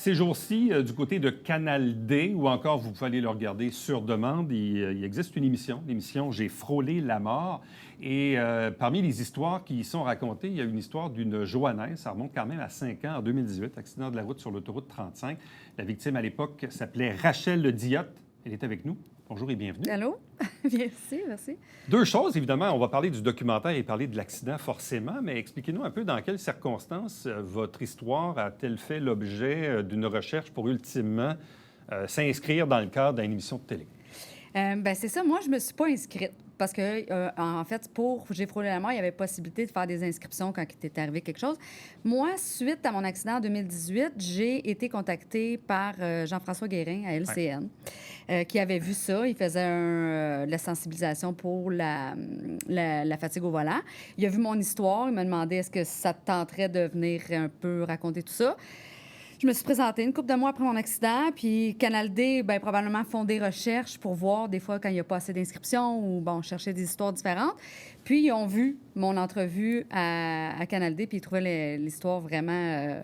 Ces jours-ci, du côté de Canal D, ou encore vous pouvez aller le regarder sur demande, il existe une émission, l'émission J'ai frôlé la mort. Et parmi les histoires qui y sont racontées, il y a une histoire d'une Joannaise, ça remonte quand même à 5 ans, en 2018, accident de la route sur l'autoroute 35. La victime à l'époque s'appelait Rachel Diotte. Elle est avec nous. Bonjour et bienvenue. Allô? Merci, merci. Deux choses, évidemment. On va parler du documentaire et parler de l'accident, forcément, mais expliquez-nous un peu dans quelles circonstances votre histoire a-t-elle fait l'objet d'une recherche pour ultimement s'inscrire dans le cadre d'une émission de télé? Bien, c'est ça. Moi, je me suis pas inscrite parce que, en fait, pour J'ai frôlé la mort, il y avait possibilité de faire des inscriptions quand il était arrivé quelque chose. Moi, suite à mon accident en 2018, j'ai été contactée par Jean-François Guérin à LCN, qui avait vu ça. Il faisait de la sensibilisation pour la fatigue au volant. Il a vu mon histoire. Il m'a demandé est-ce que ça te tenterait de venir un peu raconter tout ça. Je me suis présentée une couple de mois après mon accident, puis Canal D, bien, probablement font des recherches pour voir des fois quand il n'y a pas assez d'inscriptions ou, bon, chercher des histoires différentes. Puis, ils ont vu mon entrevue à Canal D, puis ils trouvaient l'histoire vraiment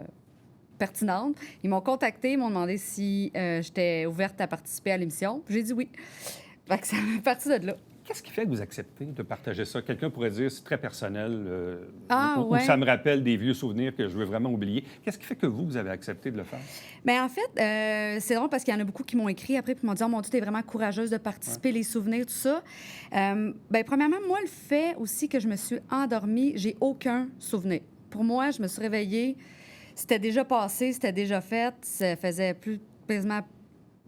pertinente. Ils m'ont contactée, ils m'ont demandé si j'étais ouverte à participer à l'émission. J'ai dit oui. Fait que ça m'a parti de là. Qu'est-ce qui fait que vous acceptez de partager ça? Quelqu'un pourrait dire c'est très personnel, ouais. ou ça me rappelle des vieux souvenirs que je veux vraiment oublier. Qu'est-ce qui fait que vous avez accepté de le faire? Bien, en fait, c'est drôle parce qu'il y en a beaucoup qui m'ont écrit après puis m'ont dit « Oh mon Dieu, t'es vraiment courageuse de participer, les souvenirs, tout ça. » Bien, premièrement, moi, le fait aussi que je me suis endormie, j'ai aucun souvenir. Pour moi, je me suis réveillée, c'était déjà passé, c'était déjà fait, ça faisait plus quasiment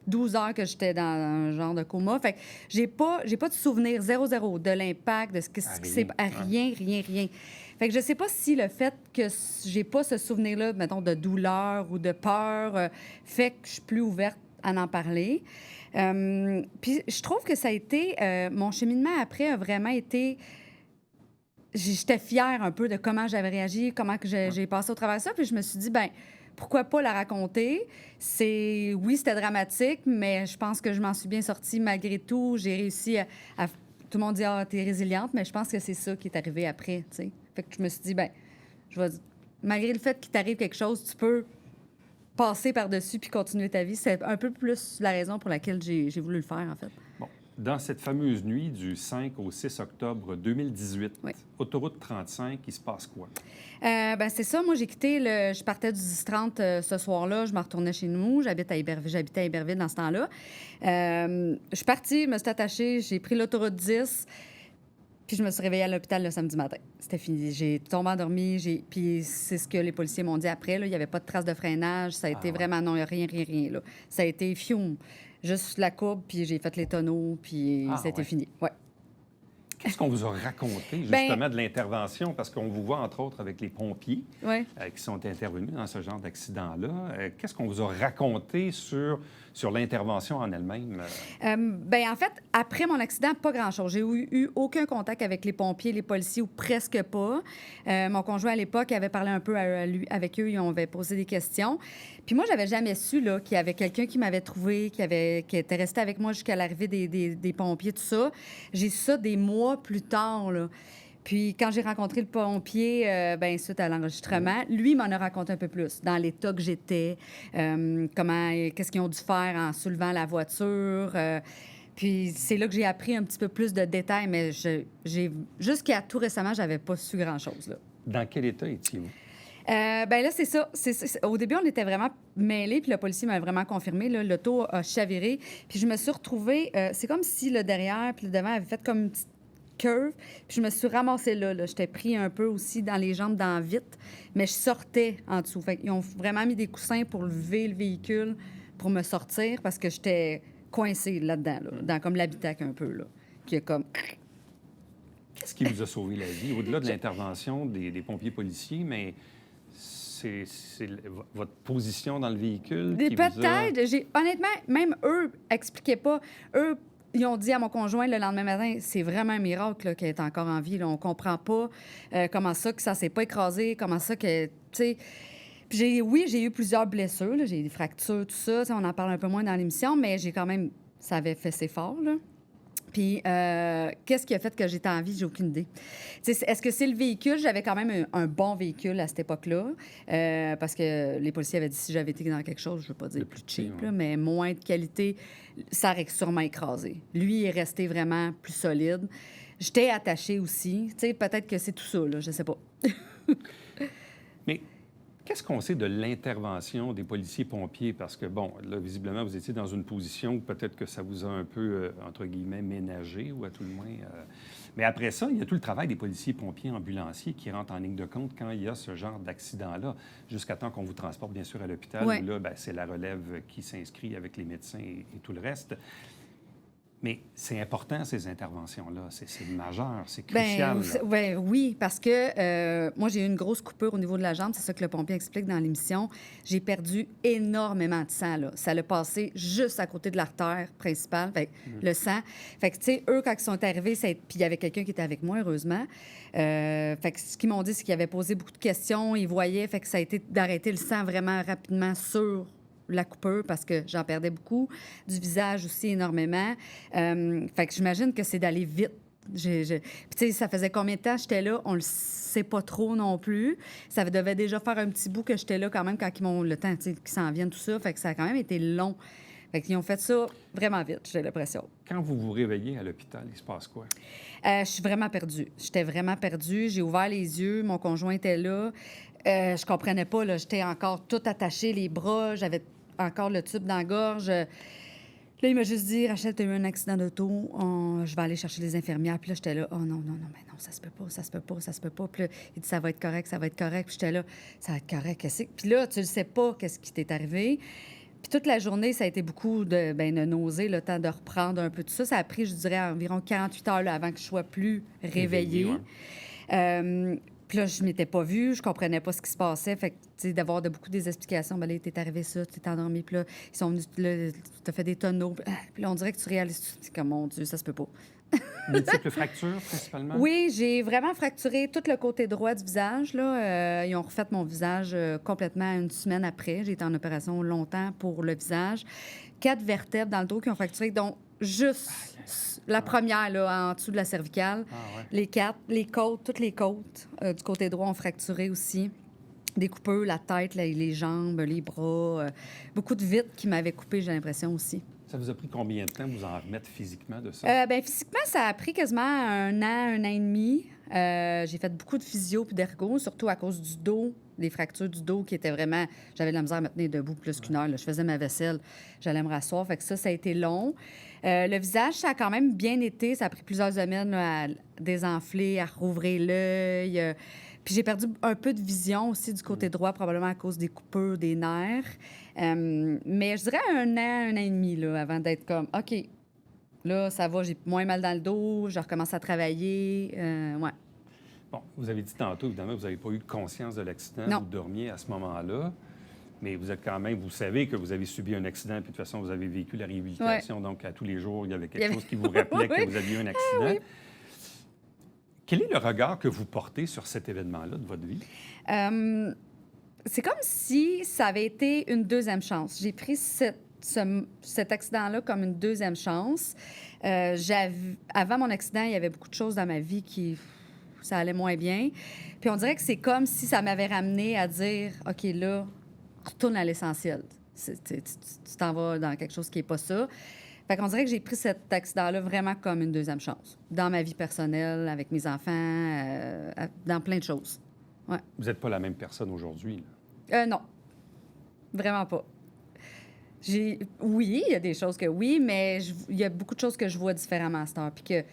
12 heures que j'étais dans un genre de coma. Fait que j'ai pas de souvenir, 0 de l'impact, de ce qui s'est... Rien. Fait que je sais pas si le fait que j'ai pas ce souvenir-là, mettons, de douleur ou de peur, fait que je suis plus ouverte à en parler. Puis je trouve que ça a été... mon cheminement après a vraiment été... J'étais fière un peu de comment j'avais réagi, comment que j'ai passé au travers de ça. Puis je me suis dit, ben pourquoi pas la raconter? Oui, c'était dramatique, mais je pense que je m'en suis bien sortie malgré tout. J'ai réussi à... Tout le monde dit, ah, t'es résiliente, mais je pense que c'est ça qui est arrivé après, tu sais. Fait que je me suis dit, ben malgré le fait qu'il t'arrive quelque chose, tu peux passer par-dessus puis continuer ta vie. C'est un peu plus la raison pour laquelle j'ai voulu le faire, en fait. Bon. Dans cette fameuse nuit du 5 au 6 octobre 2018, oui. Autoroute 35, il se passe quoi? Ben c'est ça. Moi, j'ai quitté je partais du 10-30 ce soir-là. Je me retournais chez nous. J'habitais à Iberville dans ce temps-là. Je suis partie, je me suis attachée. J'ai pris l'autoroute 10. Puis je me suis réveillée à l'hôpital le samedi matin. C'était fini. J'ai tombé endormie. Puis c'est ce que les policiers m'ont dit après. Là. Il n'y avait pas de traces de freinage. Ça a été vraiment... Non, il n'y a rien. Là. Ça a été fium. Juste la courbe, puis j'ai fait les tonneaux, puis c'était fini. Ouais. Qu'est-ce qu'on vous a raconté, justement, de l'intervention? Parce qu'on vous voit, entre autres, avec les pompiers qui sont intervenus dans ce genre d'accident-là. Qu'est-ce qu'on vous a raconté sur l'intervention en elle-même? Bien, en fait, après mon accident, pas grand-chose. J'ai eu aucun contact avec les pompiers, les policiers, ou presque pas. Mon conjoint, à l'époque, avait parlé un peu avec eux. Ils m'avaient posé des questions. Puis moi, j'avais jamais su qu'il y avait quelqu'un qui m'avait trouvé, qui était resté avec moi jusqu'à l'arrivée des pompiers, tout ça. J'ai su ça des mois plus tard, là. Puis quand j'ai rencontré le pompier, suite à l'enregistrement, lui m'en a raconté un peu plus, dans l'état que j'étais, qu'est-ce qu'ils ont dû faire en soulevant la voiture. Puis c'est là que j'ai appris un petit peu plus de détails, mais jusqu'à tout récemment, j'avais pas su grand-chose, là. Dans quel état étiez-vous? Là, c'est ça. Au début, on était vraiment mêlés, puis le policier m'a vraiment confirmé. L'auto a chaviré. Puis je me suis retrouvée... c'est comme si le derrière puis le devant avait fait comme une petite curve. Puis je me suis ramassée là. J'étais pris un peu aussi dans les jambes, dans vite, mais je sortais en dessous. Fait qu'ils ont vraiment mis des coussins pour lever le véhicule, pour me sortir, parce que j'étais coincée là-dedans, dans comme l'habitacle un peu, là, qui est comme... Qu'est-ce qui vous a sauvé la vie, au-delà de l'intervention des pompiers policiers, mais... C'est votre position dans le véhicule qui peut-être. vous a... Honnêtement, même eux expliquaient pas. Eux, ils ont dit à mon conjoint le lendemain matin, c'est vraiment un miracle qu'elle est encore en vie. Là. On comprend pas comment ça que ça s'est pas écrasé, comment ça que... Tu sais... Puis j'ai eu plusieurs blessures. Là. J'ai des fractures, tout ça. On en parle un peu moins dans l'émission, mais j'ai quand même... Ça avait fait ses forts, là. Puis, qu'est-ce qui a fait que j'étais en vie? J'ai aucune idée. Est-ce que c'est le véhicule? J'avais quand même un bon véhicule à cette époque-là, parce que les policiers avaient dit si j'avais été dans quelque chose, je ne veux pas dire plus cheap, là, mais moins de qualité, ça aurait sûrement écrasé. Lui, il est resté vraiment plus solide. J'étais attachée aussi. Peut-être que c'est tout ça, là, je ne sais pas. Mais qu'est-ce qu'on sait de l'intervention des policiers-pompiers? Parce que, bon, là, visiblement, vous étiez dans une position où peut-être que ça vous a un peu, entre guillemets, ménagé, ou à tout le moins... Mais après ça, il y a tout le travail des policiers-pompiers ambulanciers qui rentrent en ligne de compte quand il y a ce genre d'accident-là, jusqu'à temps qu'on vous transporte, bien sûr, à l'hôpital, Ouais. où là, c'est la relève qui s'inscrit avec les médecins et tout le reste. Mais c'est important, ces interventions-là. C'est majeur, c'est crucial. Oui, parce que moi, j'ai eu une grosse coupure au niveau de la jambe. C'est ça que le pompier explique dans l'émission. J'ai perdu énormément de sang, là. Ça l'a passé juste à côté de l'artère principale, le sang. Fait que, tu sais, eux, quand ils sont arrivés, puis il y avait quelqu'un qui était avec moi, heureusement. Fait que ce qu'ils m'ont dit, c'est qu'ils avaient posé beaucoup de questions. Ils voyaient, fait que ça a été d'arrêter le sang vraiment rapidement sur la coupure parce que j'en perdais beaucoup, du visage aussi énormément. Fait que j'imagine que c'est d'aller vite. Puis, tu sais, ça faisait combien de temps j'étais là? On le sait pas trop non plus. Ça devait déjà faire un petit bout que j'étais là quand même quand ils m'ont le temps, tu sais, qu'ils s'en viennent, tout ça. Fait que ça a quand même été long. Fait qu'ils ont fait ça vraiment vite, j'ai l'impression. Quand vous vous réveillez à l'hôpital, il se passe quoi? Je suis vraiment perdue. J'étais vraiment perdue. J'ai ouvert les yeux. Mon conjoint était là. Je comprenais pas, là. J'étais encore toute attachée, les bras. J'avais encore le tube dans la gorge. Là, il m'a juste dit, Rachel, tu as eu un accident d'auto. Je vais aller chercher les infirmières. Puis là, j'étais là, oh non, non, non, mais non, ça se peut pas, ça se peut pas, ça se peut pas. Puis là, il dit, ça va être correct, ça va être correct. Puis j'étais là, ça va être correct. Qu'est-ce que... Puis là, tu ne sais pas qu'est-ce qui t'est arrivé. Puis toute la journée, ça a été beaucoup de nausées, le temps de reprendre un peu tout ça. Ça a pris, je dirais, environ 48 heures là, avant que je sois plus réveillée. Puis là, je m'étais pas vue, je comprenais pas ce qui se passait. Fait que, tu sais, d'avoir beaucoup des explications. Ben là, t'es arrivé ça, t'es endormi, puis là, ils sont venus, là, t'as fait des tonneaux. Puis là, on dirait que tu réalises, c'est comme, mon Dieu, ça se peut pas. Multiples fractures, principalement? Oui, j'ai vraiment fracturé tout le côté droit du visage. Là. Ils ont refait mon visage complètement une semaine après. J'ai été en opération longtemps pour le visage. 4 vertèbres dans le dos qui ont fracturé, dont juste la première, là, en dessous de la cervicale. Les 4, les côtes, toutes les côtes du côté droit ont fracturé aussi. Des coupures, la tête, les jambes, les bras. Beaucoup de vitres qui m'avaient coupé, j'ai l'impression aussi. Ça vous a pris combien de temps vous en remettre physiquement de ça? Physiquement, ça a pris quasiment un an et demi. J'ai fait beaucoup de physio puis d'ergo, surtout à cause du dos, des fractures du dos qui étaient vraiment... J'avais de la misère à me tenir debout plus qu'une heure. Là. Je faisais ma vaisselle, j'allais me rasseoir. Fait que ça a été long. Le visage, ça a quand même bien été. Ça a pris plusieurs semaines là, à désenfler, à rouvrir l'œil. Puis j'ai perdu un peu de vision aussi du côté droit, probablement à cause des coupures des nerfs. Mais je dirais un an et demi, là, avant d'être comme, OK, là, ça va, j'ai moins mal dans le dos, je recommence à travailler. Ouais. Bon, vous avez dit tantôt, évidemment, vous n'avez pas eu conscience de l'accident. Non. Vous dormiez à ce moment-là. Mais vous êtes quand même, vous savez que vous avez subi un accident, puis de toute façon, vous avez vécu la réhabilitation. Donc, à tous les jours, il y avait quelque chose qui vous rappelait que vous aviez eu un accident. Oui. Quel est le regard que vous portez sur cet événement-là de votre vie? C'est comme si ça avait été une deuxième chance. J'ai pris cet accident-là comme une deuxième chance. Avant mon accident, il y avait beaucoup de choses dans ma vie qui... ça allait moins bien. Puis on dirait que c'est comme si ça m'avait ramené à dire, OK, là, retourne à l'essentiel. Tu t'en vas dans quelque chose qui n'est pas ça. Fait qu'on dirait que j'ai pris cet accident-là vraiment comme une deuxième chance. Dans ma vie personnelle, avec mes enfants, dans plein de choses. Ouais. Vous n'êtes pas la même personne aujourd'hui? Non. Vraiment pas. Oui, il y a des choses que oui, mais il y a beaucoup de choses que je vois différemment à cette heure. Puis que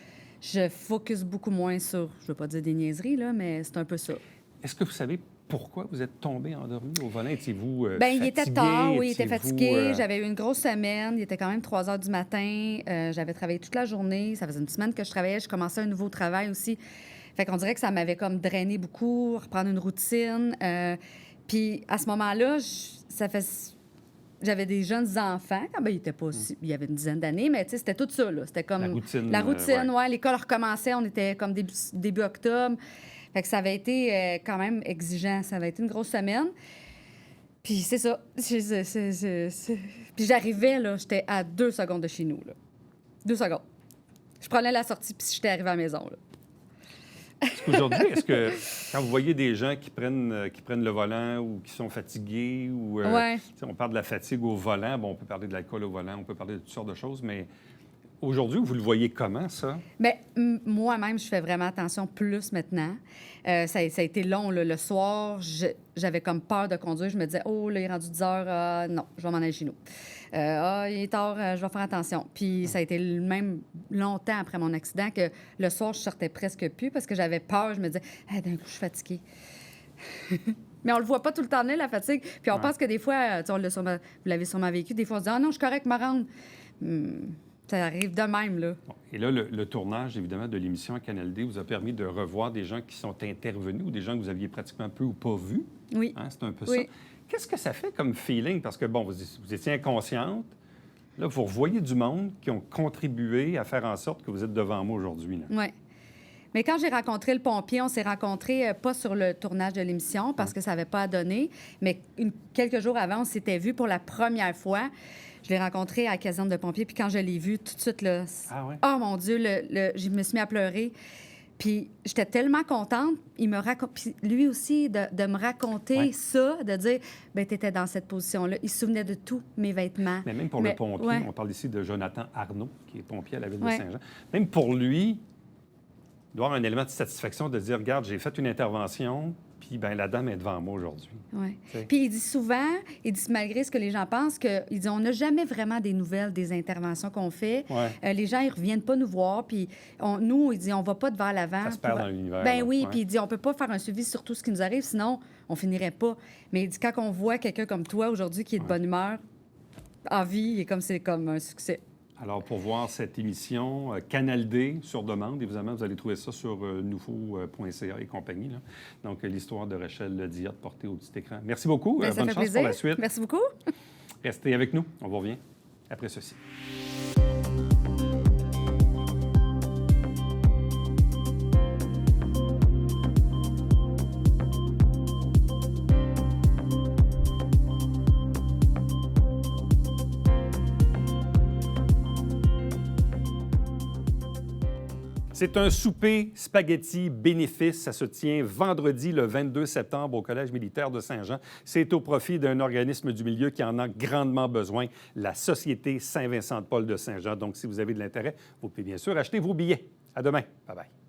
je focus beaucoup moins sur, je ne veux pas dire des niaiseries, là, mais c'est un peu ça. Est-ce que vous savez pourquoi vous êtes tombé endormi au volant? Étiez-vous fatigué? Il était tard, oui, il était fatigué. J'avais eu une grosse semaine. Il était quand même 3 heures du matin. J'avais travaillé toute la journée. Ça faisait une semaine que je travaillais. Je commençais un nouveau travail aussi. Fait qu'on dirait que ça m'avait comme drainé beaucoup, reprendre une routine. Puis à ce moment-là, j'avais des jeunes enfants. Il était pas aussi... Il y avait une dizaine d'années, mais c'était tout ça, là. C'était comme... La routine, ouais. L'école recommençait. On était comme début octobre. Fait que ça avait été quand même exigeant. Ça avait été une grosse semaine. Puis c'est ça. Puis j'arrivais, là, j'étais à 2 secondes de chez nous, là. 2 secondes. Je prenais la sortie, puis j'étais arrivée à la maison. Là. Aujourd'hui, est-ce que quand vous voyez des gens qui prennent le volant ou qui sont fatigués, ou Ouais. on parle de la fatigue au volant, bon, on peut parler de l'alcool au volant, on peut parler de toutes sortes de choses, mais aujourd'hui, vous le voyez comment, ça? Bien, moi-même, je fais vraiment attention plus maintenant. Ça a été long. Là. Le soir, j'avais comme peur de conduire. Je me disais, oh, là, il est rendu 10 heures. Non, je vais m'en aller chez nous. Il est tard, je vais faire attention. Puis ça a été même longtemps après mon accident que le soir, je sortais presque plus parce que j'avais peur. Je me disais, ah, d'un coup, je suis fatiguée. Mais on le voit pas tout le temps, venir, la fatigue. Puis on pense que des fois, vous l'avez sûrement vécu, des fois, on se dit, ah non, je suis correct, me rendre. Ça arrive de même, là. Bon. Et là, le tournage, évidemment, de l'émission à Canal D vous a permis de revoir des gens qui sont intervenus ou des gens que vous aviez pratiquement peu ou pas vus. Oui. Hein, c'est un peu Oui. ça. Qu'est-ce que ça fait comme feeling? Parce que, bon, vous étiez inconsciente. Là, vous revoyez du monde qui ont contribué à faire en sorte que vous êtes devant moi aujourd'hui. Oui. Mais quand j'ai rencontré le pompier, on s'est rencontrés pas sur le tournage de l'émission parce que ça n'avait pas à donner, mais quelques jours avant, on s'était vus pour la première fois. Je l'ai rencontré à la caserne de pompiers, puis quand je l'ai vu, tout de suite, là, oh mon Dieu, je me suis mis à pleurer. Puis j'étais tellement contente. Il me puis lui aussi, de me raconter ça, de dire, bien, tu étais dans cette position-là. Il se souvenait de tous mes vêtements. Mais même pour le pompier, on parle ici de Jonathan Arnaud, qui est pompier à la ville de Saint-Jean. Même pour lui, il doit avoir un élément de satisfaction de dire, regarde, j'ai fait une intervention, puis ben la dame est devant moi aujourd'hui. Oui. Puis il dit souvent, malgré ce que les gens pensent, il dit on n'a jamais vraiment des nouvelles des interventions qu'on fait. Les gens, ils reviennent pas nous voir, puis nous, il dit on va pas de vers l'avant. Ça se perd dans l'univers. Ben oui, puis il dit on peut pas faire un suivi sur tout ce qui nous arrive, sinon on finirait pas. Mais il dit quand on voit quelqu'un comme toi aujourd'hui qui est de bonne humeur, en vie, c'est comme un succès. Alors, pour voir cette émission, Canal D sur demande, évidemment, vous allez trouver ça sur nouveau.ca et compagnie. Là. Donc, l'histoire de Rachel Diotte portée au petit écran. Merci beaucoup. Bien, bonne chance pour la suite. Merci beaucoup. Restez avec nous. On vous revient après ceci. C'est un souper spaghetti bénéfice. Ça se tient vendredi, le 22 septembre, au Collège militaire de Saint-Jean. C'est au profit d'un organisme du milieu qui en a grandement besoin, la Société Saint-Vincent-de-Paul de Saint-Jean. Donc, si vous avez de l'intérêt, vous pouvez bien sûr acheter vos billets. À demain. Bye-bye.